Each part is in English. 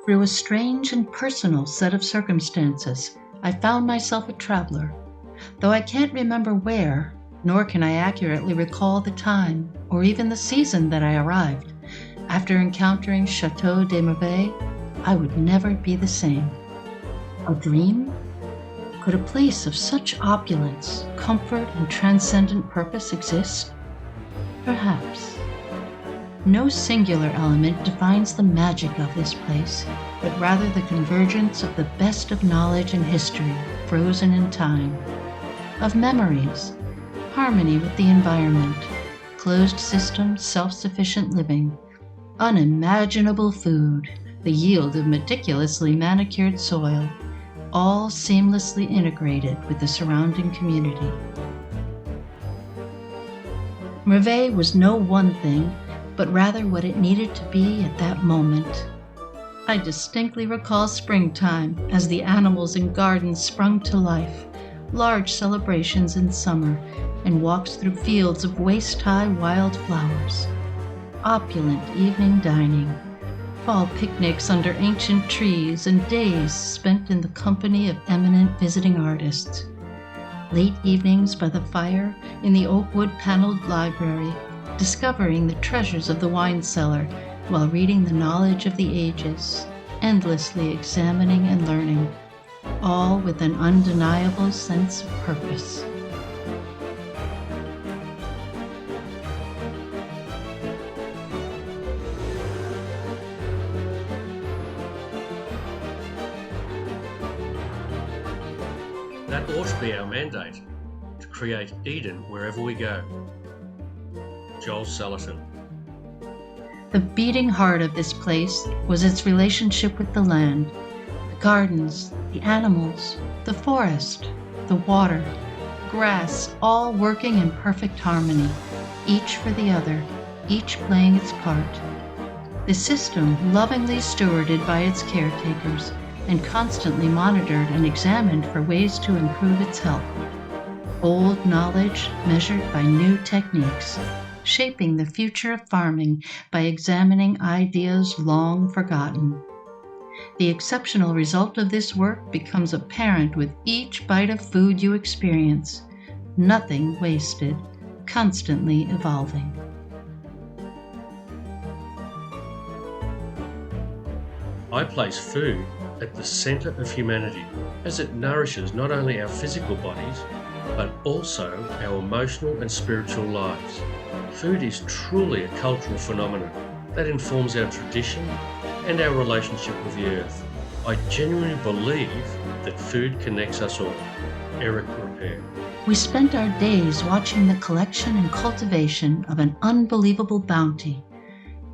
Through a strange and personal set of circumstances, I found myself a traveler. Though I can't remember where, nor can I accurately recall the time or even the season that I arrived, after encountering Chateau de Merveilles, I would never be the same. A dream? Could a place of such opulence, comfort, and transcendent purpose exist? Perhaps. No singular element defines the magic of this place, but rather the convergence of the best of knowledge and history, frozen in time, of memories, harmony with the environment, closed system, self-sufficient living, unimaginable food, the yield of meticulously manicured soil, all seamlessly integrated with the surrounding community. Merveilles was no one thing, but rather what it needed to be at that moment. I distinctly recall springtime as the animals and gardens sprung to life, large celebrations in summer, and walks through fields of waist-high wild flowers, opulent evening dining, fall picnics under ancient trees, and days spent in the company of eminent visiting artists, late evenings by the fire in the oak-wood paneled library, discovering the treasures of the wine cellar while reading the knowledge of the ages, endlessly examining and learning, all with an undeniable sense of purpose. That ought to be our mandate, to create Eden wherever we go. Joel Salatin. The beating heart of this place was its relationship with the land, the gardens, the animals, the forest, the water, grass, all working in perfect harmony, each for the other, each playing its part. The system lovingly stewarded by its caretakers and constantly monitored and examined for ways to improve its health. Old knowledge measured by new techniques, shaping the future of farming by examining ideas long forgotten. The exceptional result of this work becomes apparent with each bite of food you experience. Nothing wasted, constantly evolving. I place food at the center of humanity, as it nourishes not only our physical bodies, but also our emotional and spiritual lives. Food is truly a cultural phenomenon that informs our tradition and our relationship with the earth. I genuinely believe that food connects us all. Eric Repair. We spent our days watching the collection and cultivation of an unbelievable bounty.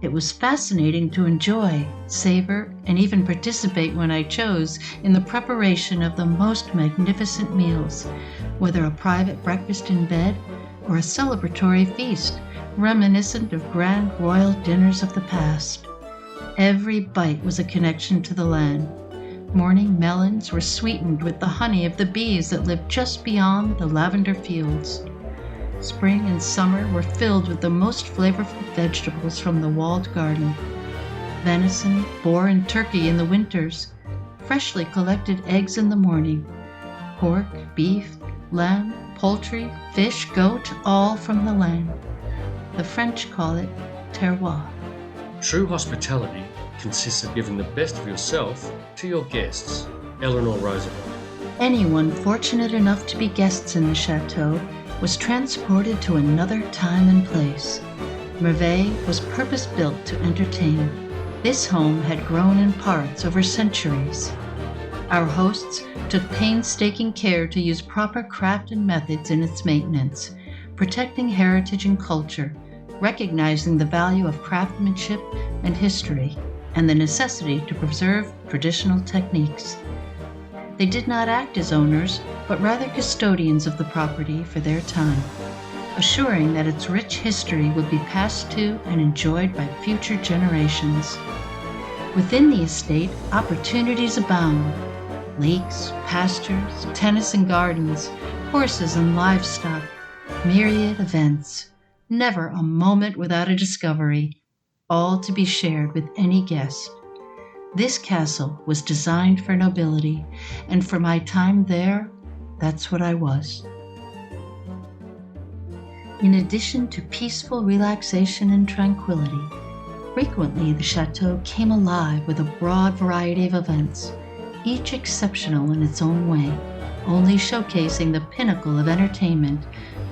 It was fascinating to enjoy, savor, and even participate when I chose in the preparation of the most magnificent meals, whether a private breakfast in bed or a celebratory feast reminiscent of grand royal dinners of the past. Every bite was a connection to the land. Morning melons were sweetened with the honey of the bees that lived just beyond the lavender fields. Spring and summer were filled with the most flavorful vegetables from the walled garden. Venison, boar, and turkey in the winters, freshly collected eggs in the morning, pork, beef, lamb, poultry, fish, goat, all from the land. The French call it terroir. True hospitality consists of giving the best of yourself to your guests. Eleanor Roosevelt. Anyone fortunate enough to be guests in the chateau was transported to another time and place. Merveilles was purpose-built to entertain. This home had grown in parts over centuries. Our hosts took painstaking care to use proper craft and methods in its maintenance, protecting heritage and culture, recognizing the value of craftsmanship and history, and the necessity to preserve traditional techniques. They did not act as owners, but rather custodians of the property for their time, assuring that its rich history would be passed to and enjoyed by future generations. Within the estate, opportunities abound. Lakes, pastures, tennis and gardens, horses and livestock, myriad events, never a moment without a discovery, all to be shared with any guest. This castle was designed for nobility, and for my time there, that's what I was. In addition to peaceful relaxation and tranquility, frequently the chateau came alive with a broad variety of events, each exceptional in its own way, only showcasing the pinnacle of entertainment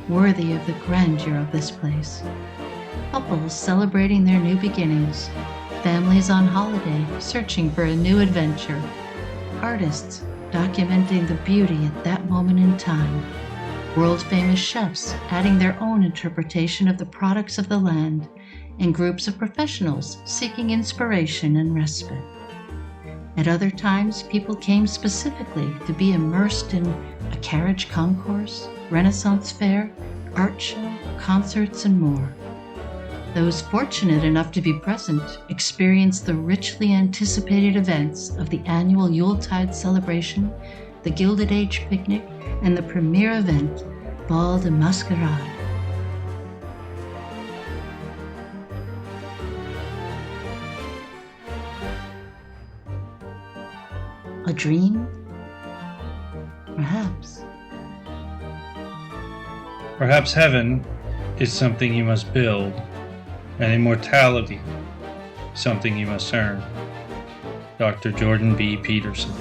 worthy of the grandeur of this place. Couples celebrating their new beginnings, families on holiday searching for a new adventure, artists documenting the beauty at that moment in time, world-famous chefs adding their own interpretation of the products of the land, and groups of professionals seeking inspiration and respite. At other times, people came specifically to be immersed in a carriage concourse, Renaissance fair, art show, concerts, and more. Those fortunate enough to be present experienced the richly anticipated events of the annual Yuletide celebration, the Gilded Age picnic, and the premier event, Bal de Masquerade. A dream? Perhaps. Perhaps heaven is something you must build, and immortality, something you must earn. Dr. Jordan B. Peterson.